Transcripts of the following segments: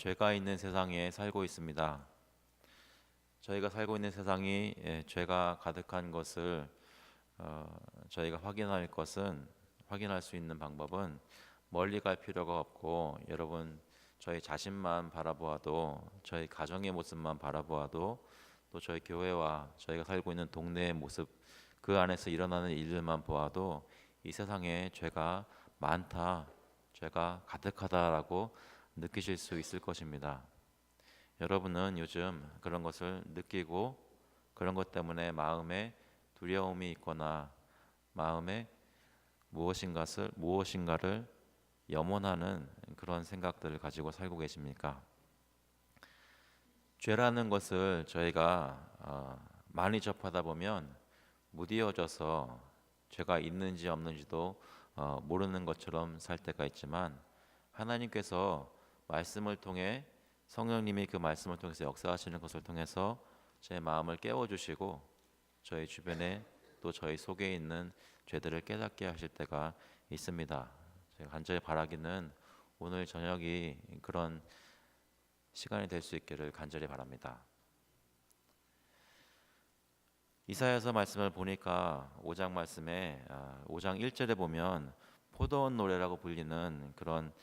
죄가 있는 세상에 살고 있습니다. 저희가 살고 있는 세상이 죄가 가득한 것을 저희가 확인할 수 있는 방법은 멀리 갈 필요가 없고, 여러분 저희 자신만 바라보아도, 저희 가정의 모습만 바라보아도, 또 저희 교회와 저희가 살고 있는 동네의 모습, 그 안에서 일어나는 일들만 보아도 이 세상에 죄가 많다, 죄가 가득하다라고 느끼실 수 있을 것입니다. 여러분은 요즘 그런 것을 느끼고, 그런 것 때문에 마음에 두려움이 있거나 마음에 무엇인가를 염원하는 그런 생각들을 가지고 살고 계십니까? 죄라는 것을 저희가 많이 접하다 보면 무디어져서 죄가 있는지 없는지도 모르는 것처럼 살 때가 있지만, 하나님께서 말씀을 통해, 성령님이 그 말씀을 통해서 역사하시는 것을 통해서 제 마음을 깨워주시고, 저희 주변에 또 저희 속에 있는 죄들을 깨닫게 하실 때가 있습니다. 제가 간절히 바라기는 오늘 저녁이 그런 시간이 될 수 있기를 간절히 바랍니다. 이사야서 말씀을 보니까 5장 말씀에 5장 1절에 보면 포도원 노래라고 불리는 그런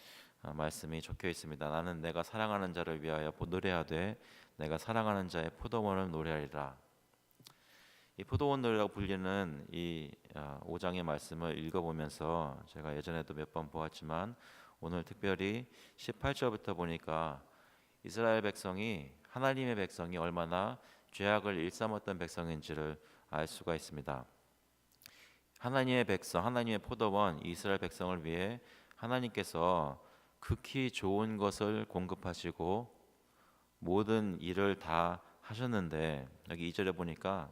말씀이 적혀 있습니다. 나는 내가 사랑하는 자를 위하여 노래하되 내가 사랑하는 자의 포도원을 노래하리라. 이 포도원 노래라고 불리는 이 5장의 말씀을 읽어보면서 제가 예전에도 몇 번 보았지만, 오늘 특별히 18절부터 보니까 이스라엘 백성이, 하나님의 백성이 얼마나 죄악을 일삼았던 백성인지를 알 수가 있습니다. 하나님의 백성, 하나님의 포도원 이스라엘 백성을 위해 하나님께서 극히 좋은 것을 공급하시고 모든 일을 다 하셨는데, 여기 2절에 보니까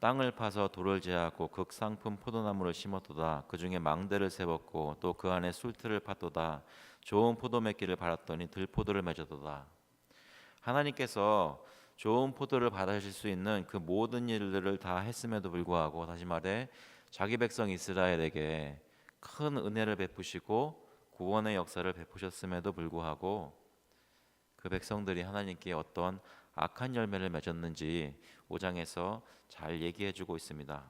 땅을 파서 돌을 제하고 극상품 포도나무를 심었도다. 그 중에 망대를 세웠고 또 그 안에 술틀을 팠도다. 좋은 포도맺기를 바랐더니 들포도를 맺었도다. 하나님께서 좋은 포도를 받으실 수 있는 그 모든 일들을 다 했음에도 불구하고, 다시 말해 자기 백성 이스라엘에게 큰 은혜를 베푸시고 구원의 역사를 베푸셨음에도 불구하고 그 백성들이 하나님께 어떤 악한 열매를 맺었는지 5장에서 잘 얘기해주고 있습니다.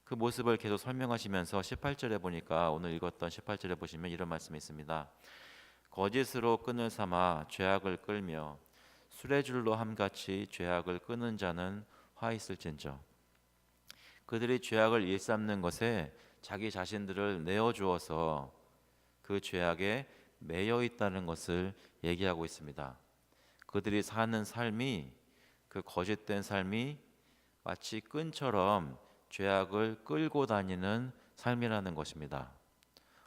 그 모습을 계속 설명하시면서 18절에 보니까, 오늘 읽었던 18절에 보시면 이런 말씀이 있습니다. 거짓으로 끈을 삼아 죄악을 끌며 수레줄로 함같이 죄악을 끄는 자는 화 있을진저. 그들이 죄악을 일삼는 것에 자기 자신들을 내어주어서 그 죄악에 매여 있다는 것을 얘기하고 있습니다. 그들이 사는 삶이, 그 거짓된 삶이 마치 끈처럼 죄악을 끌고 다니는 삶이라는 것입니다.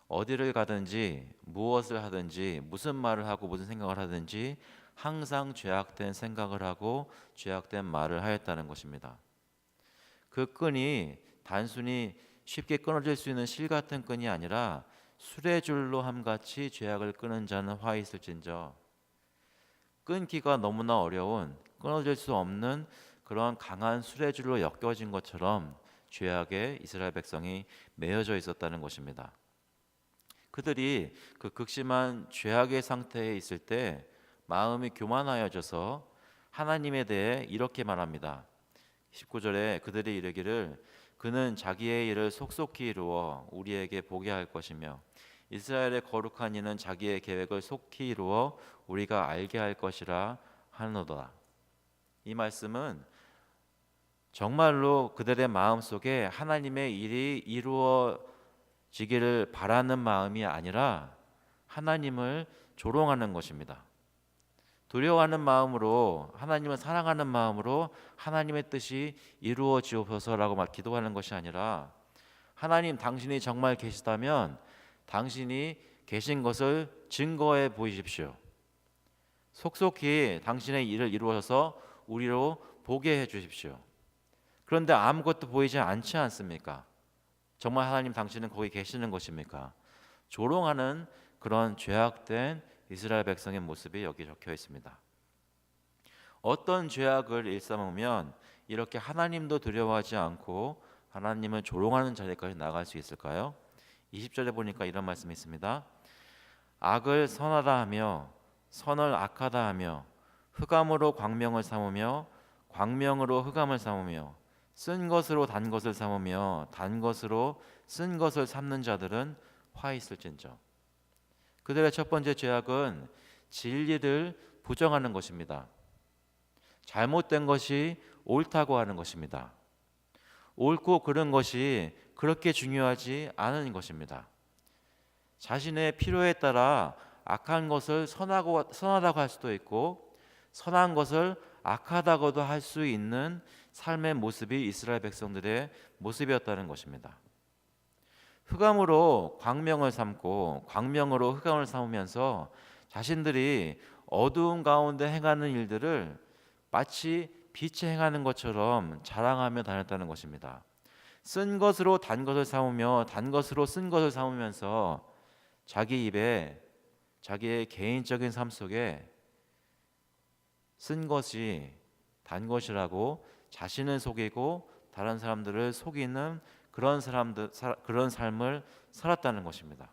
어디를 가든지 무엇을 하든지 무슨 말을 하고 무슨 생각을 하든지 항상 죄악된 생각을 하고 죄악된 말을 하였다는 것입니다. 그 끈이 단순히 쉽게 끊어질 수 있는 실 같은 끈이 아니라 수레줄로 함같이 죄악을 끄는 자는 화 있을진저. 끊기가 너무나 어려운, 끊어질 수 없는 그런 강한 수레줄로 엮여진 것처럼 죄악에 이스라엘 백성이 매여져 있었다는 것입니다. 그들이 그 극심한 죄악의 상태에 있을 때 마음이 교만하여져서 하나님에 대해 이렇게 말합니다. 19절에 그들이 이르기를 그는 자기의 일을 속속히 이루어 우리에게 보게 할 것이며 이스라엘의 거룩한 이는 자기의 계획을 속히 이루어 우리가 알게 할 것이라 하노도다. 이 말씀은 정말로 그들의 마음속에 하나님의 일이 이루어지기를 바라는 마음이 아니라 하나님을 조롱하는 것입니다. 두려워하는 마음으로, 하나님을 사랑하는 마음으로 하나님의 뜻이 이루어지옵소서라고 기도하는 것이 아니라, 하나님 당신이 정말 계시다면 당신이 계신 것을 증거해 보이십시오. 속속히 당신의 일을 이루어서 우리로 보게 해 주십시오. 그런데 아무것도 보이지 않지 않습니까? 정말 하나님 당신은 거기 계시는 것입니까? 조롱하는 그런 죄악된 이스라엘 백성의 모습이 여기 적혀 있습니다. 어떤 죄악을 일삼으면 이렇게 하나님도 두려워하지 않고 하나님을 조롱하는 자리까지 나갈 수 있을까요? 20절에 보니까 이런 말씀이 있습니다. 악을 선하다 하며 선을 악하다 하며 흑암으로 광명을 삼으며 광명으로 흑암을 삼으며 쓴 것으로 단 것을 삼으며 단 것으로 쓴 것을 삼는 자들은 화 있을진저. 그들의 첫 번째 죄악은 진리를 부정하는 것입니다. 잘못된 것이 옳다고 하는 것입니다. 옳고 그른 것이 그렇게 중요하지 않은 것입니다. 자신의 필요에 따라 악한 것을 선하다고 할 수도 있고 선한 것을 악하다고도 할 수 있는 삶의 모습이 이스라엘 백성들의 모습이었다는 것입니다. 흑암으로 광명을 삼고 광명으로 흑암을 삼으면서 자신들이 어두운 가운데 행하는 일들을 마치 빛에 행하는 것처럼 자랑하며 다녔다는 것입니다. 쓴 것으로 단 것을 삼으며 단 것으로 쓴 것을 삼으면서 자기 입에 자기의 개인적인 삶 속에 쓴 것이 단 것이라고 자신을 속이고 다른 사람들을 속이는 그런 삶을 살았다는 것입니다.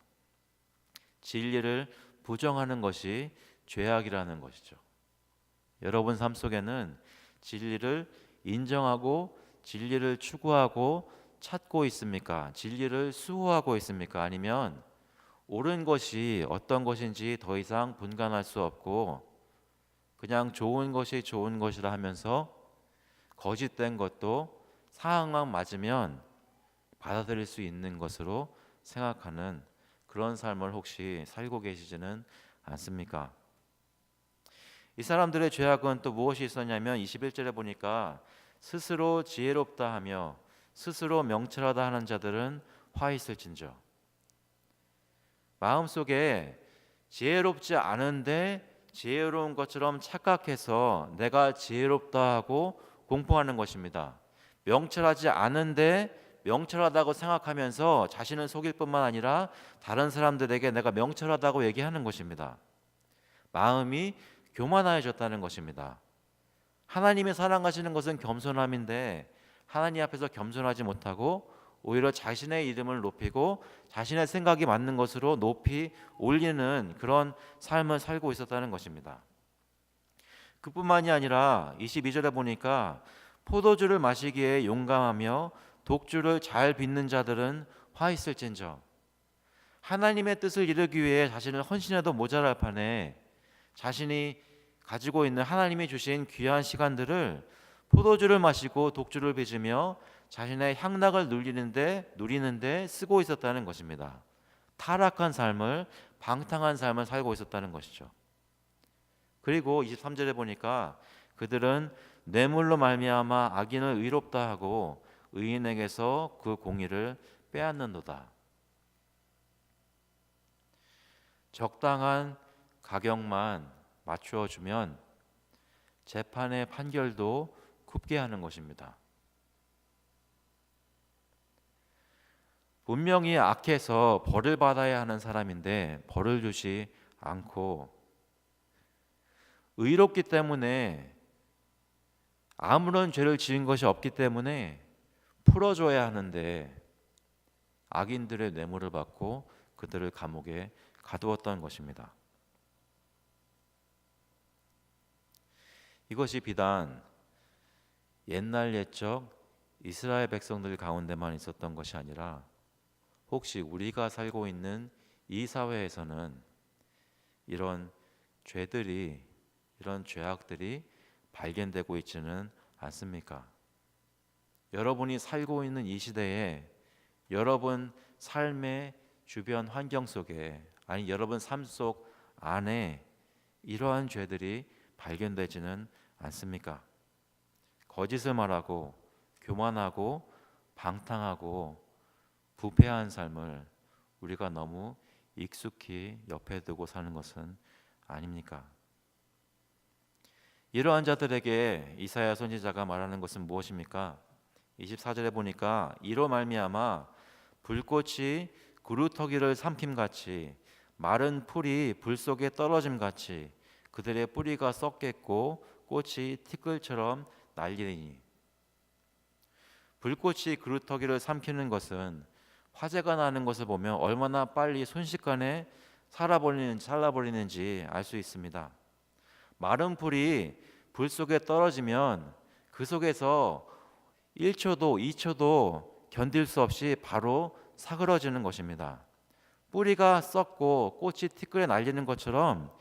진리를 부정하는 것이 죄악이라는 것이죠. 여러분 삶 속에는 진리를 인정하고 진리를 추구하고 찾고 있습니까? 진리를 수호하고 있습니까? 아니면 옳은 것이 어떤 것인지 더 이상 분간할 수 없고 그냥 좋은 것이 좋은 것이라 하면서 거짓된 것도 상황만 맞으면 받아들일 수 있는 것으로 생각하는 그런 삶을 혹시 살고 계시지는 않습니까? 이 사람들의 죄악은 또 무엇이 있었냐면 21절에 보니까 스스로 지혜롭다 하며 스스로 명철하다 하는 자들은 화 있을진저. 마음속에 지혜롭지 않은데 지혜로운 것처럼 착각해서 내가 지혜롭다 하고 공포하는 것입니다. 명철하지 않은데 명철하다고 생각하면서 자신을 속일 뿐만 아니라 다른 사람들에게 내가 명철하다고 얘기하는 것입니다. 마음이 교만해졌다는 것입니다. 하나님이 사랑하시는 것은 겸손함인데 하나님 앞에서 겸손하지 못하고 오히려 자신의 이름을 높이고 자신의 생각이 맞는 것으로 높이 올리는 그런 삶을 살고 있었다는 것입니다. 그뿐만이 아니라 22절에 보니까 포도주를 마시기에 용감하며 독주를 잘 빚는 자들은 화 있을진저. 하나님의 뜻을 이루기 위해 자신을 헌신해도 모자랄 판에 자신이 가지고 있는 하나님이 주신 귀한 시간들을 포도주를 마시고 독주를 빚으며 자신의 향락을 누리는데 쓰고 있었다는 것입니다. 타락한 삶을, 방탕한 삶을 살고 있었다는 것이죠. 그리고 23절에 보니까 그들은 뇌물로 말미암아 악인을 의롭다 하고 의인에게서 그 공의를 빼앗는도다. 적당한 가격만 맞추어 주면 재판의 판결도 굽게 하는 것입니다. 분명히 악해서 벌을 받아야 하는 사람인데 벌을 주지 않고 의롭기 때문에 아무런 죄를 지은 것이 없기 때문에 풀어줘야 하는데 악인들의 뇌물을 받고 그들을 감옥에 가두었던 것입니다. 이것이 비단 옛날 옛적 이스라엘 백성들 가운데만 있었던 것이 아니라 혹시 우리가 살고 있는 이 사회에서는 이런 죄들이 이런 죄악들이 발견되고 있지는 않습니까? 여러분이 살고 있는 이 시대에 여러분 삶의 주변 환경 속에 아니 여러분 삶 속 안에 이러한 죄들이 발견되지는 않습니까? 거짓을 말하고 교만하고 방탕하고 부패한 삶을 우리가 너무 익숙히 옆에 두고 사는 것은 아닙니까? 이러한 자들에게 이사야 선지자가 말하는 것은 무엇입니까? 24절에 보니까 이로 말미암아 불꽃이 구루터기를 삼킴같이 마른 풀이 불 속에 떨어짐같이 그들의 뿌리가 썩겠고 꽃이 티끌처럼 날리리니. 불꽃이 그루터기를 삼키는 것은 화재가 나는 것을 보면 얼마나 빨리 순식간에 살아버리는지 알 수 있습니다. 마른 풀이 불 속에 떨어지면 그 속에서 1초도 2초도 견딜 수 없이 바로 사그러지는 것입니다. 뿌리가 썩고 꽃이 티끌에 날리는 것처럼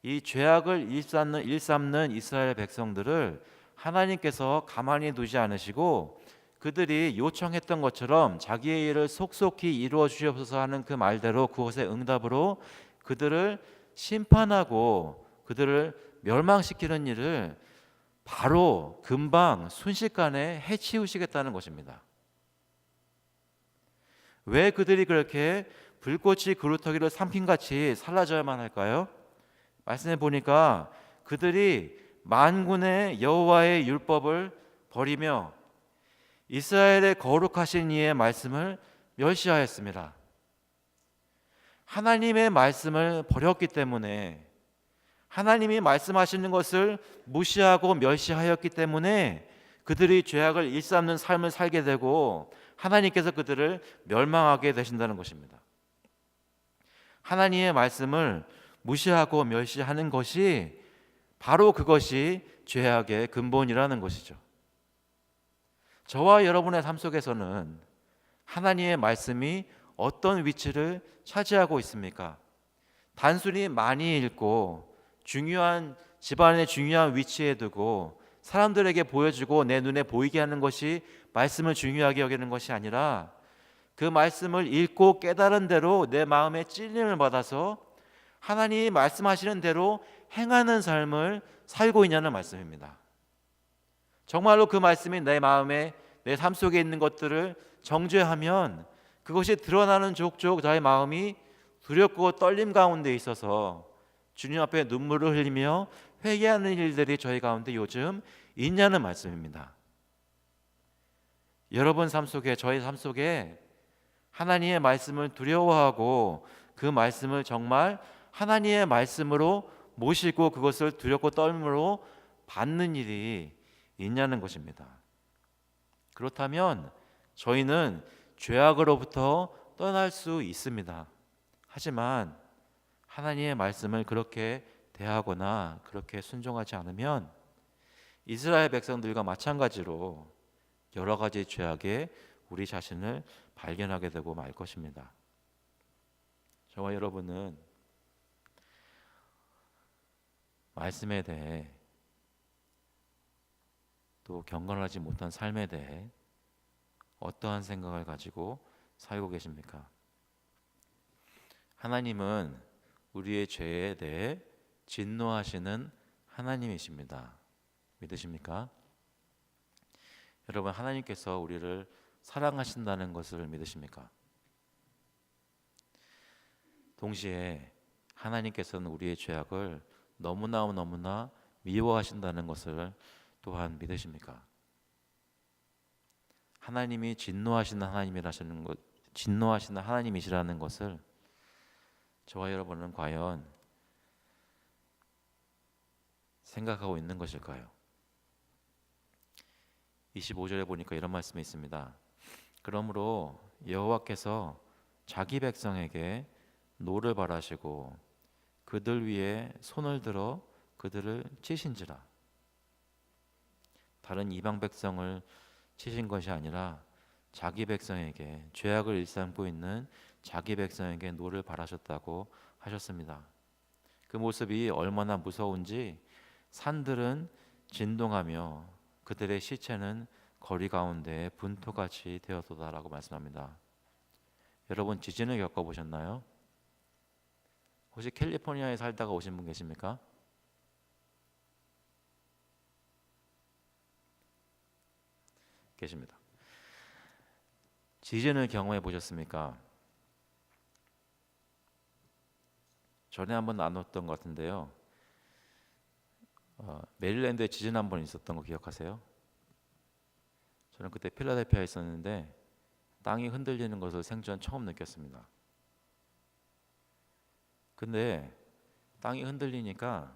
이 죄악을 일삼는 이스라엘 백성들을 하나님께서 가만히 두지 않으시고 그들이 요청했던 것처럼 자기의 일을 속속히 이루어 주시옵소서 하는 그 말대로 그것의 응답으로 그들을 심판하고 그들을 멸망시키는 일을 바로 금방 순식간에 해치우시겠다는 것입니다. 왜 그들이 그렇게 불꽃이 그루터기를 삼킨같이 사라져야만 할까요? 말씀해 보니까 그들이 만군의 여호와의 율법을 버리며 이스라엘의 거룩하신 이의 말씀을 멸시하였습니다. 하나님의 말씀을 버렸기 때문에, 하나님이 말씀하시는 것을 무시하고 멸시하였기 때문에 그들이 죄악을 일삼는 삶을 살게 되고 하나님께서 그들을 멸망하게 되신다는 것입니다. 하나님의 말씀을 무시하고 멸시하는 것이 바로 그것이 죄악의 근본이라는 것이죠. 저와 여러분의 삶 속에서는 하나님의 말씀이 어떤 위치를 차지하고 있습니까? 단순히 많이 읽고 중요한 집안의 중요한 위치에 두고 사람들에게 보여주고 내 눈에 보이게 하는 것이 말씀을 중요하게 여기는 것이 아니라 그 말씀을 읽고 깨달은 대로 내 마음에 찔림을 받아서 하나님이 말씀하시는 대로 행하는 삶을 살고 있냐는 말씀입니다. 정말로 그 말씀이 내 마음에 내 삶 속에 있는 것들을 정죄하면 그것이 드러나는 족족 나의 마음이 두렵고 떨림 가운데 있어서 주님 앞에 눈물을 흘리며 회개하는 일들이 저희 가운데 요즘 있냐는 말씀입니다. 여러분 삶 속에, 저희 삶 속에 하나님의 말씀을 두려워하고 그 말씀을 정말 하나님의 말씀으로 모시고 그것을 두렵고 떨림으로 받는 일이 있냐는 것입니다. 그렇다면 저희는 죄악으로부터 떠날 수 있습니다. 하지만 하나님의 말씀을 그렇게 대하거나 그렇게 순종하지 않으면 이스라엘 백성들과 마찬가지로 여러 가지 죄악에 우리 자신을 발견하게 되고 말 것입니다. 저와 여러분은 말씀에 대해 또 경건하지 못한 삶에 대해 어떠한 생각을 가지고 살고 계십니까? 하나님은 우리의 죄에 대해 진노하시는 하나님이십니다. 믿으십니까? 여러분, 하나님께서 우리를 사랑하신다는 것을 믿으십니까? 동시에 하나님께서는 우리의 죄악을 너무나 미워하신다는 것을 또한 믿으십니까? 하나님이 진노하시는 하나님이시라는 것을 저와 여러분은 과연 생각하고 있는 것일까요? 25절에 보니까 이런 말씀이 있습니다. 그러므로 여호와께서 자기 백성에게 노를 바라시고 그들 위에 손을 들어 그들을 치신지라. 다른 이방 백성을 치신 것이 아니라 자기 백성에게, 죄악을 일삼고 있는 자기 백성에게 노를 바라셨다고 하셨습니다. 그 모습이 얼마나 무서운지 산들은 진동하며 그들의 시체는 거리 가운데 분토같이 되었도다라고 말씀합니다. 여러분, 지진을 겪어보셨나요? 혹시 캘리포니아에 살다가 오신 분 계십니까? 계십니다. 지진을 경험해 보셨습니까? 전에 한번 나눴던 것 같은데요. 메릴랜드에 지진 한번 있었던 거 기억하세요? 저는 그때 필라델피아에 있었는데 땅이 흔들리는 것을 생전 처음 느꼈습니다. 근데 땅이 흔들리니까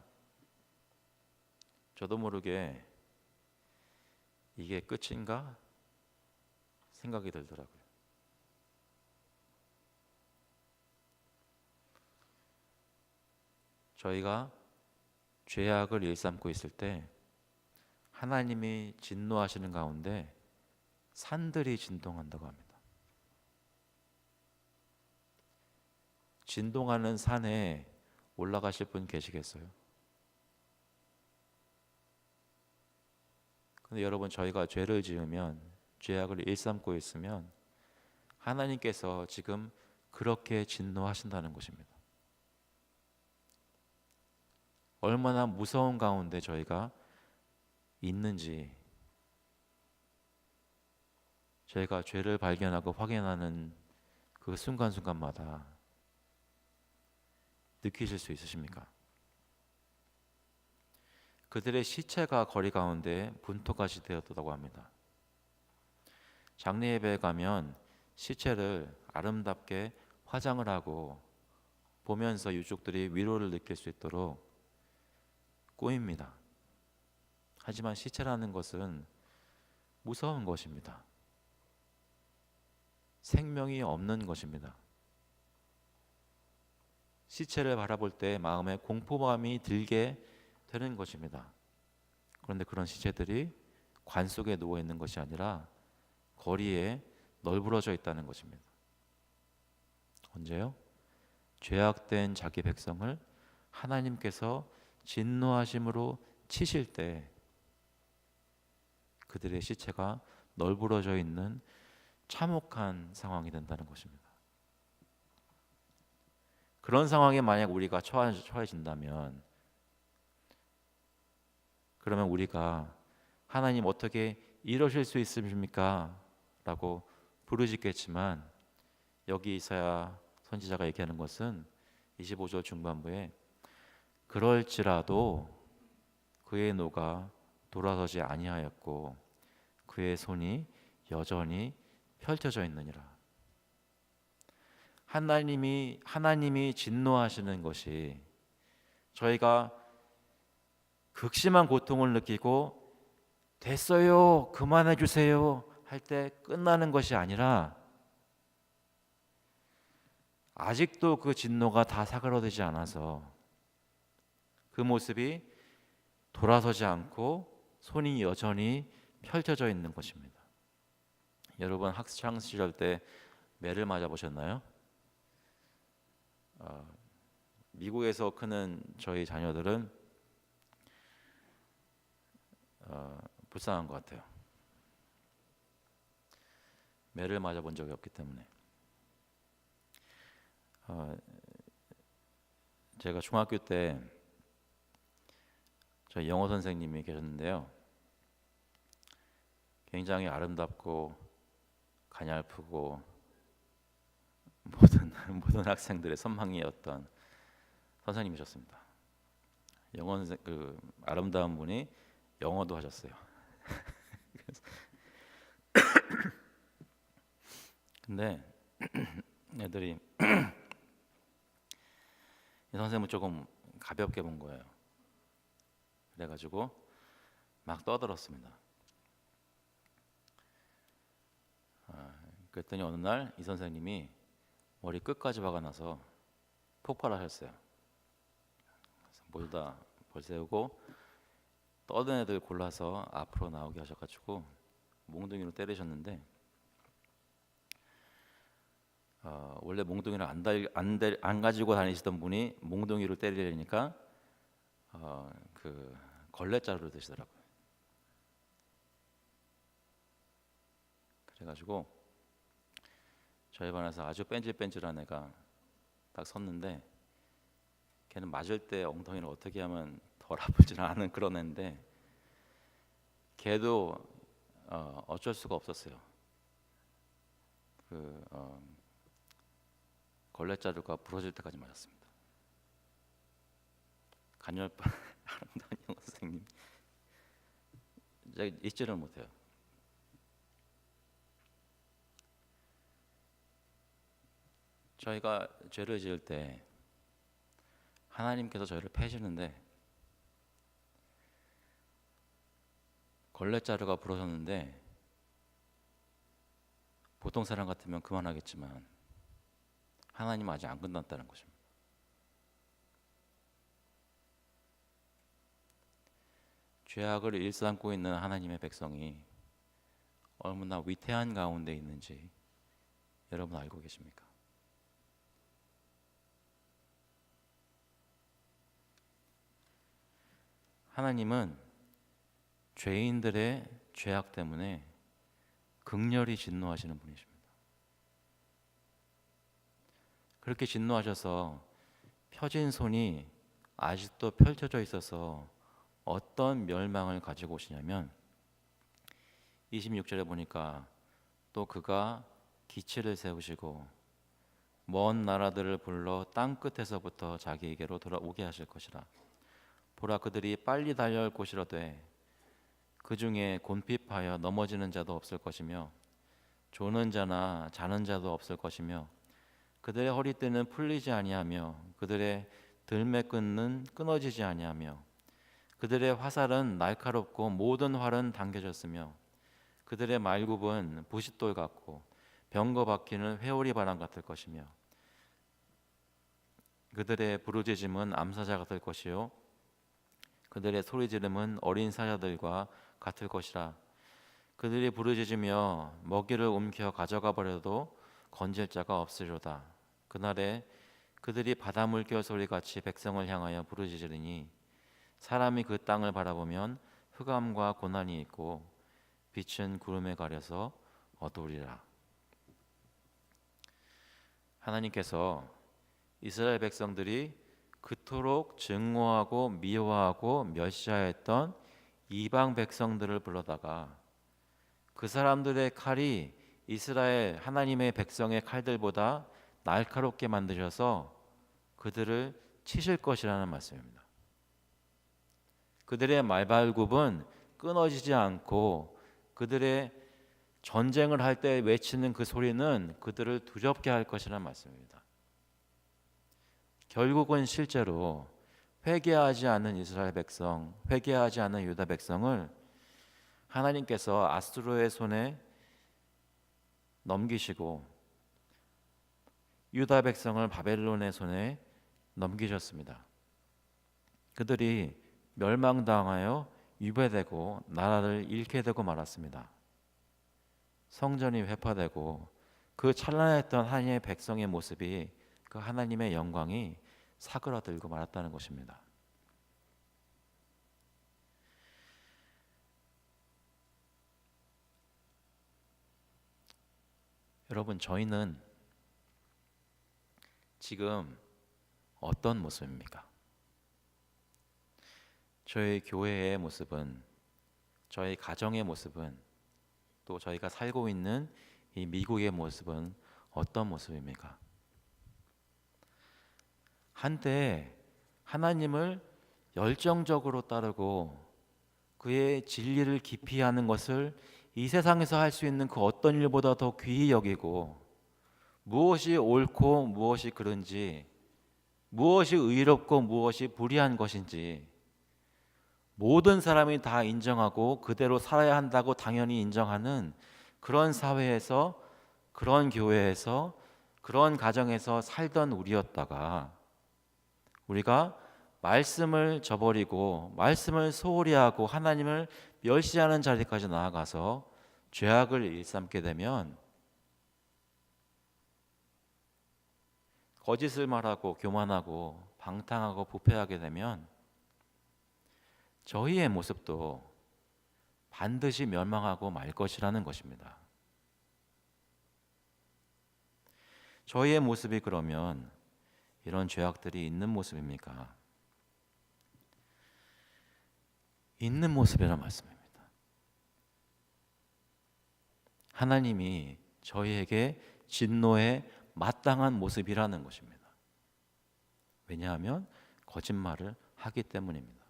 저도 모르게 이게 끝인가 생각이 들더라고요. 저희가 죄악을 일삼고 있을 때 하나님이 진노하시는 가운데 산들이 진동한다고 합니다. 진동하는 산에 올라가실 분 계시겠어요? 근데 여러분, 저희가 죄를 지으면, 죄악을 일삼고 있으면 하나님께서 지금 그렇게 진노하신다는 것입니다. 얼마나 무서운 가운데 저희가 있는지, 저희가 죄를 발견하고 확인하는 그 순간순간마다 느끼실 수 있으십니까? 그들의 시체가 거리 가운데 분토같이 되었다고 합니다. 장례 예배에 가면 시체를 아름답게 화장을 하고 보면서 유족들이 위로를 느낄 수 있도록 꾸밉니다. 하지만 시체라는 것은 무서운 것입니다. 생명이 없는 것입니다. 시체를 바라볼 때 마음에 공포감이 들게 되는 것입니다. 그런데 그런 시체들이 관 속에 누워 있는 것이 아니라 거리에 널브러져 있다는 것입니다. 언제요? 죄악된 자기 백성을 하나님께서 진노하심으로 치실 때 그들의 시체가 널브러져 있는 참혹한 상황이 된다는 것입니다. 그런 상황에 만약 우리가 처해진다면, 그러면 우리가 하나님 어떻게 이러실 수 있습니까? 라고 부르짖겠지만, 여기 이사야 선지자가 얘기하는 것은 25절 중반부에 그럴지라도 그의 노가 돌아서지 아니하였고 그의 손이 여전히 펼쳐져 있느니라. 하나님이 진노하시는 것이 저희가 극심한 고통을 느끼고 됐어요, 그만해 주세요 할 때 끝나는 것이 아니라 아직도 그 진노가 다 사그러들지 않아서 그 모습이 돌아서지 않고 손이 여전히 펼쳐져 있는 것입니다. 여러분, 학창 시절 때 매를 맞아 보셨나요? 미국에서 크는 저희 자녀들은 불쌍한 것 같아요. 매를 맞아 본 적이 없기 때문에. 제가 중학교 때 저희 영어 선생님이 계셨는데요, 굉장히 아름답고 가냘프고 모든 학생들의 선망이었던 선생님이셨습니다. 영어 선생, 그 아름다운 분이 영어도 하셨어요. 근데 애들이 이 선생님은 조금 가볍게 본 거예요. 그래가지고 막 떠들었습니다. 그랬더니 어느 날 이 선생님이 머리 끝까지 화가 나서 폭발하셨어요. 모두 다 벌 세우고 떠든 애들 골라서 앞으로 나오게 하셔가지고 몽둥이로 때리셨는데, 원래 몽둥이를 안 가지고 다니시던 분이 몽둥이로 때리려니까 그 걸레자루를 드시더라고요. 그래가지고 저희 반에서 아주 뺀질뺀질한 애가 딱 섰는데, 걔는 맞을 때 엉덩이를 어떻게 하면 덜 아프지 않은 그런 애인데, 걔도 어쩔 수가 없었어요. 걸레자루가 부러질 때까지 맞았습니다. 간열반 아름다운 영어 선생님, 제가 잊지를 못해요. 저희가 죄를 지을 때 하나님께서 저희를 패시는데, 걸레자루가 부러졌는데 보통 사람 같으면 그만하겠지만 하나님은 아직 안 끝났다는 것입니다. 죄악을 일삼고 있는 하나님의 백성이 얼마나 위태한 가운데 있는지 여러분 알고 계십니까? 하나님은 죄인들의 죄악 때문에 극렬히 진노하시는 분이십니다. 그렇게 진노하셔서 펴진 손이 아직도 펼쳐져 있어서 어떤 멸망을 가지고 오시냐면 26절에 보니까 또 그가 기치를 세우시고 먼 나라들을 불러 땅 끝에서부터 자기에게로 돌아오게 하실 것이라. 보라, 그들이 빨리 달려올 곳이로되 그 중에 곤핍하여 넘어지는 자도 없을 것이며 조는 자나 자는 자도 없을 것이며 그들의 허리띠는 풀리지 아니하며 그들의 들매끈은 끊어지지 아니하며 그들의 화살은 날카롭고 모든 활은 당겨졌으며 그들의 말굽은 부싯돌 같고 병거 바퀴는 회오리 바람 같을 것이며 그들의 부르짖음은 암사자 같을 것이요 그들의 소리지름은 어린 사자들과 같을 것이라. 그들이 부르짖으며 먹이를 움켜 가져가 버려도 건질 자가 없으리로다. 그날에 그들이 바다 물결 소리같이 백성을 향하여 부르짖으리니 사람이 그 땅을 바라보면 흑암과 고난이 있고 빛은 구름에 가려서 어두우리라. 하나님께서 이스라엘 백성들이 그토록 증오하고 미워하고 멸시하였던 이방 백성들을 불러다가 그 사람들의 칼이 이스라엘 하나님의 백성의 칼들보다 날카롭게 만드셔서 그들을 치실 것이라는 말씀입니다. 그들의 말발굽은 끊어지지 않고 그들의 전쟁을 할 때 외치는 그 소리는 그들을 두렵게 할 것이라는 말씀입니다. 결국은 실제로 회개하지 않는 이스라엘 백성, 회개하지 않는 유다 백성을 하나님께서 아수르의 손에 넘기시고 유다 백성을 바벨론의 손에 넘기셨습니다. 그들이 멸망당하여 유배되고 나라를 잃게 되고 말았습니다. 성전이 회파되고 그 찬란했던 하나님의 백성의 모습이, 그 하나님의 영광이 사그라들고 말았다는 것입니다. 여러분, 저희는 지금 어떤 모습입니까? 저희 교회의 모습은, 저희 가정의 모습은, 또 저희가 살고 있는 이 미국의 모습은 어떤 모습입니까? 한때 하나님을 열정적으로 따르고 그의 진리를 깊이 하는 것을 이 세상에서 할 수 있는 그 어떤 일보다 더 귀히 여기고, 무엇이 옳고 무엇이 그른지, 무엇이 의롭고 무엇이 불의한 것인지 모든 사람이 다 인정하고 그대로 살아야 한다고 당연히 인정하는 그런 사회에서, 그런 교회에서, 그런 가정에서 살던 우리였다가 우리가 말씀을 저버리고 말씀을 소홀히 하고 하나님을 멸시하는 자리까지 나아가서 죄악을 일삼게 되면, 거짓을 말하고 교만하고 방탕하고 부패하게 되면 저희의 모습도 반드시 멸망하고 말 것이라는 것입니다. 저희의 모습이 그러면 이런 죄악들이 있는 모습입니까? 있는 모습이란 말씀입니다. 하나님이 저희에게 진노에 마땅한 모습이라는 것입니다. 왜냐하면 거짓말을 하기 때문입니다.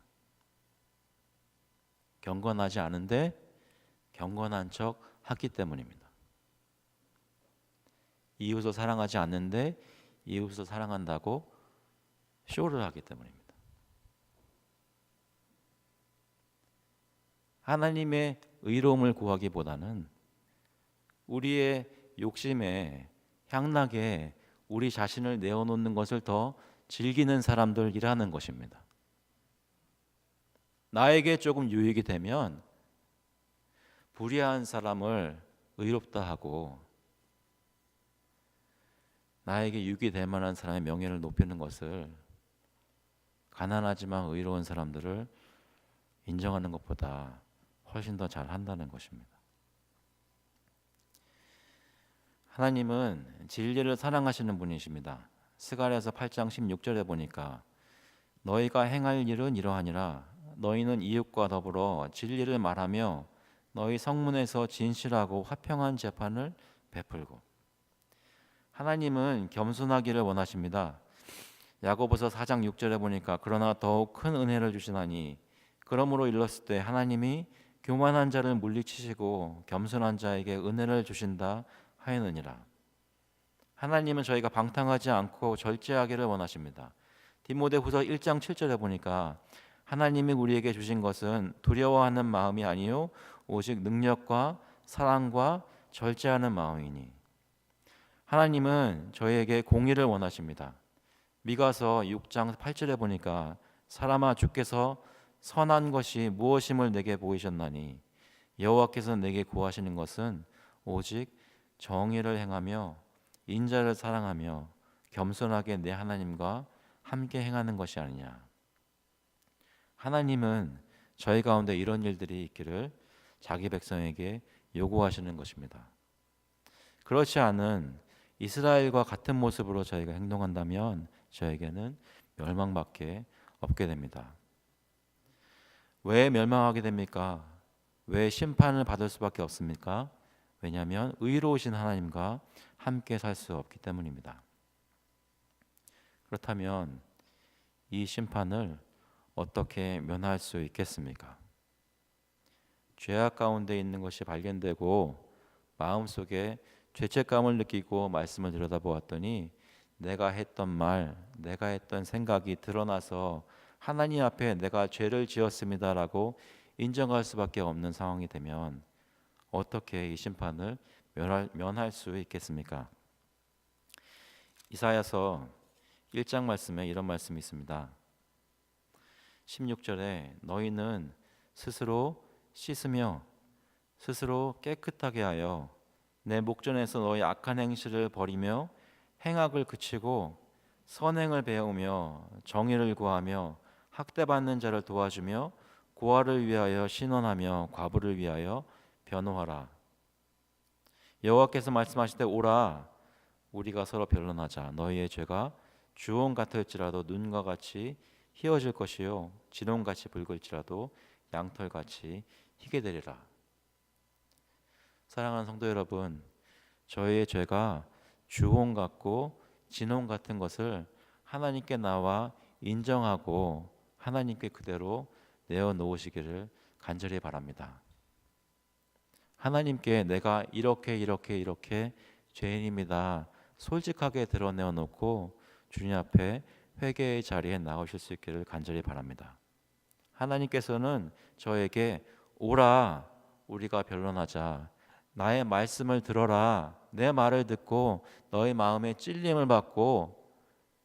경건하지 않은데 경건한 척 하기 때문입니다. 이웃을 사랑하지 않는데 이웃을 사랑한다고 쇼를 하기 때문입니다. 하나님의 의로움을 구하기보다는 우리의 욕심에 향락에 우리 자신을 내어놓는 것을 더 즐기는 사람들이라는 것입니다. 나에게 조금 유익이 되면 불의한 사람을 의롭다 하고 나에게 유익이 될 만한 사람의 명예를 높이는 것을 가난하지만 의로운 사람들을 인정하는 것보다 훨씬 더 잘한다는 것입니다. 하나님은 진리를 사랑하시는 분이십니다. 스가랴서 8장 16절에 보니까 너희가 행할 일은 이러하니라. 너희는 이웃과 더불어 진리를 말하며 너희 성문에서 진실하고 화평한 재판을 베풀고. 하나님은 겸손하기를 원하십니다. 야고보서 4장 6절에 보니까 그러나 더욱 큰 은혜를 주시나니 그러므로 일렀을 때 하나님이 교만한 자를 물리치시고 겸손한 자에게 은혜를 주신다 하였느니라. 하나님은 저희가 방탕하지 않고 절제하기를 원하십니다. 디모데후서 1장 7절에 보니까 하나님이 우리에게 주신 것은 두려워하는 마음이 아니요 오직 능력과 사랑과 절제하는 마음이니. 하나님은 저희에게 공의를 원하십니다. 미가서 6장 8절에 보니까 사람아 주께서 선한 것이 무엇임을 내게 보이셨나니 여호와께서 내게 구하시는 것은 오직 정의를 행하며 인자를 사랑하며 겸손하게 내 하나님과 함께 행하는 것이 아니냐. 하나님은 저희 가운데 이런 일들이 있기를 자기 백성에게 요구하시는 것입니다. 그렇지 않은 이스라엘과 같은 모습으로 저희가 행동한다면 저에게는 멸망밖에 없게 됩니다. 왜 멸망하게 됩니까? 왜 심판을 받을 수밖에 없습니까? 왜냐하면 의로우신 하나님과 함께 살 수 없기 때문입니다. 그렇다면 이 심판을 어떻게 면할 수 있겠습니까? 죄악 가운데 있는 것이 발견되고 마음속에 죄책감을 느끼고 말씀을 들여다보았더니 내가 했던 말, 내가 했던 생각이 드러나서 하나님 앞에 내가 죄를 지었습니다라고 인정할 수밖에 없는 상황이 되면 어떻게 이 심판을 면할 수 있겠습니까? 이사야서 1장 말씀에 이런 말씀이 있습니다. 16절에 너희는 스스로 씻으며 스스로 깨끗하게 하여 내 목전에서 너희 악한 행실을 버리며 행악을 그치고 선행을 배우며 정의를 구하며 학대받는 자를 도와주며 고아를 위하여 신원하며 과부를 위하여 변호하라. 여호와께서 말씀하실 때 오라 우리가 서로 변론하자. 너희의 죄가 주홍 같을지라도 눈과 같이 희어질 것이요 진홍같이 붉을지라도 양털같이 희게 되리라. 사랑하는 성도 여러분, 저희의 죄가 주홍 같고 진홍 같은 것을 하나님께 나와 인정하고 하나님께 그대로 내어놓으시기를 간절히 바랍니다. 하나님께 내가 이렇게 죄인입니다. 솔직하게 드러내어 놓고 주님 앞에 회개의 자리에 나오실 수 있기를 간절히 바랍니다. 하나님께서는 저에게 오라 우리가 변론하자. 나의 말씀을 들어라. 내 말을 듣고 너의 마음에 찔림을 받고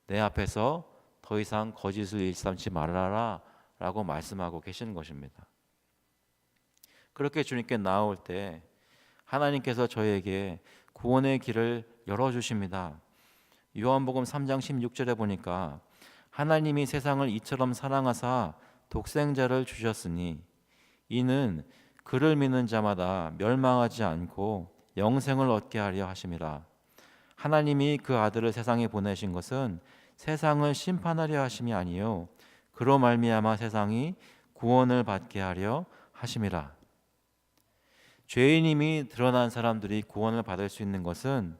내 앞에서 더 이상 거짓을 일삼지 말아라 라고 말씀하고 계시는 것입니다. 그렇게 주님께 나올 때 하나님께서 저에게 구원의 길을 열어주십니다. 요한복음 3장 16절에 보니까 하나님이 세상을 이처럼 사랑하사 독생자를 주셨으니 이는 그를 믿는 자마다 멸망하지 않고 영생을 얻게 하려 하심이라. 하나님이 그 아들을 세상에 보내신 것은 세상을 심판하려 하심이 아니요 그로 말미암아 세상이 구원을 받게 하려 하심이라. 죄인임이 드러난 사람들이 구원을 받을 수 있는 것은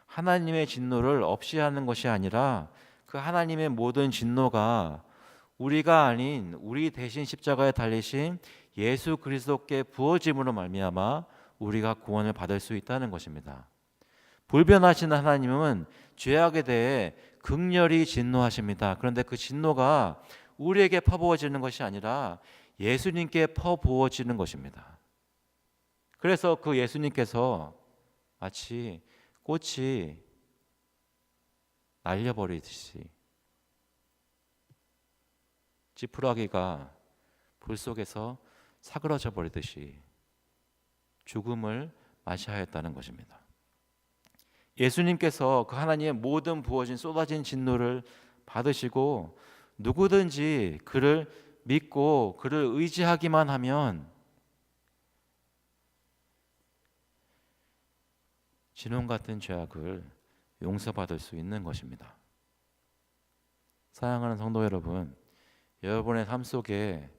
하나님의 진노를 없이 하는 것이 아니라 그 하나님의 모든 진노가 우리가 아닌 우리 대신 십자가에 달리신 예수 그리스도께 부어짐으로 말미암아 우리가 구원을 받을 수 있다는 것입니다. 불변하신 하나님은 죄악에 대해 극렬히 진노하십니다. 그런데 그 진노가 우리에게 퍼부어지는 것이 아니라 예수님께 퍼부어지는 것입니다. 그래서 그 예수님께서 마치 꽃이 날려버리듯이 지푸라기가 불 속에서 사그러져 버리듯이 죽음을 맞이하였다는 것입니다. 예수님께서 그 하나님의 모든 부어진 쏟아진 진노를 받으시고 누구든지 그를 믿고 그를 의지하기만 하면 진홍 같은 죄악을 용서받을 수 있는 것입니다. 사랑하는 성도 여러분, 여러분의 삶 속에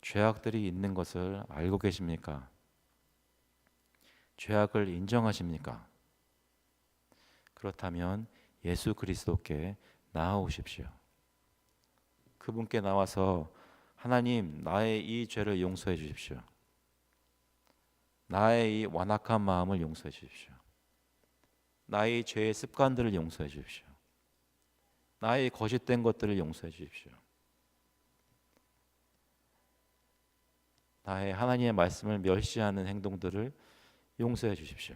죄악들이 있는 것을 알고 계십니까? 죄악을 인정하십니까? 그렇다면 예수 그리스도께 나아오십시오. 그분께 나와서 하나님, 나의 이 죄를 용서해 주십시오. 나의 이 완악한 마음을 용서해 주십시오. 나의 죄의 습관들을 용서해 주십시오. 나의 거짓된 것들을 용서해 주십시오. 나의 하나님의 말씀을 멸시하는 행동들을 용서해 주십시오.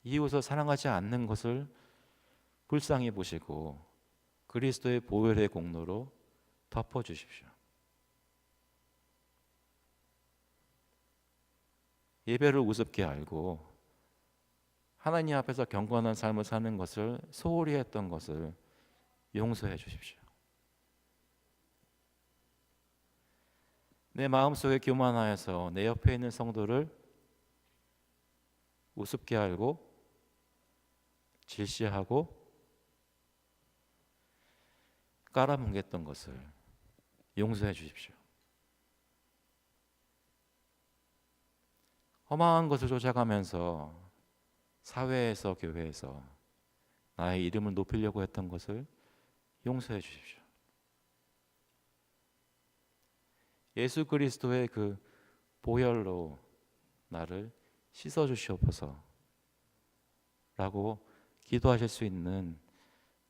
이웃을 사랑하지 않는 것을 불쌍히 보시고 그리스도의 보혈의 공로로 덮어 주십시오. 예배를 우습게 알고 하나님 앞에서 경건한 삶을 사는 것을 소홀히 했던 것을 용서해 주십시오. 내 마음속에 교만하여서 내 옆에 있는 성도를 우습게 알고 질시하고 깔아뭉갰던 것을 용서해 주십시오. 허망한 것을 쫓아가면서 사회에서 교회에서 나의 이름을 높이려고 했던 것을 용서해 주십시오. 예수 그리스도의 그 보혈로 나를 씻어 주시옵소서 라고 기도하실 수 있는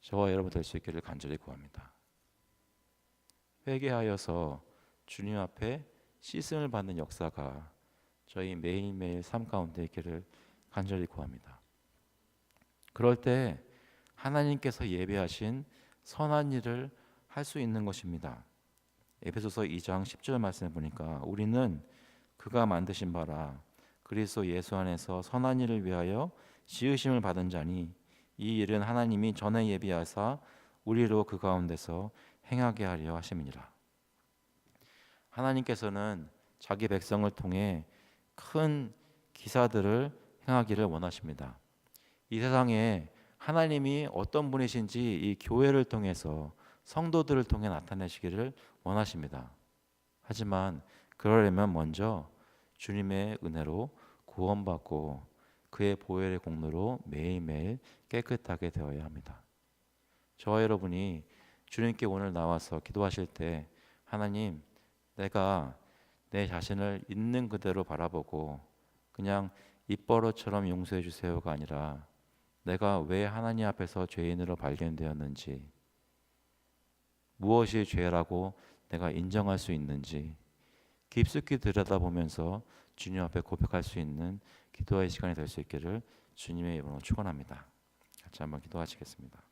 저와 여러분 될 수 있기를 간절히 구합니다. 회개하여서 주님 앞에 씻음을 받는 역사가 저희 매일매일 삶 가운데 있기를 간절히 구합니다. 그럴 때 하나님께서 예배하신 선한 일을 할 수 있는 것입니다. 에베소서 2장 10절 말씀을 보니까 우리는 그가 만드신 바라 그리스도 예수 안에서 선한 일을 위하여 지으심을 받은 자니 이 일은 하나님이 전에 예비하사 우리로 그 가운데서 행하게 하려 하심이니라. 하나님께서는 자기 백성을 통해 큰 기사들을 행하기를 원하십니다. 이 세상에 하나님이 어떤 분이신지 이 교회를 통해서 성도들을 통해 나타내시기를 원하십니다. 하지만 그러려면 먼저 주님의 은혜로 구원받고 그의 보혈의 공로로 매일매일 깨끗하게 되어야 합니다. 저와 여러분이 주님께 오늘 나와서 기도하실 때 하나님, 내가 내 자신을 있는 그대로 바라보고 그냥 입버릇처럼 용서해 주세요가 아니라 내가 왜 하나님 앞에서 죄인으로 발견되었는지, 무엇이 죄라고 내가 인정할 수 있는지 깊숙이 들여다보면서 주님 앞에 고백할 수 있는 기도의 시간이 될 수 있기를 주님의 이름으로 축원합니다. 같이 한번 기도하시겠습니다.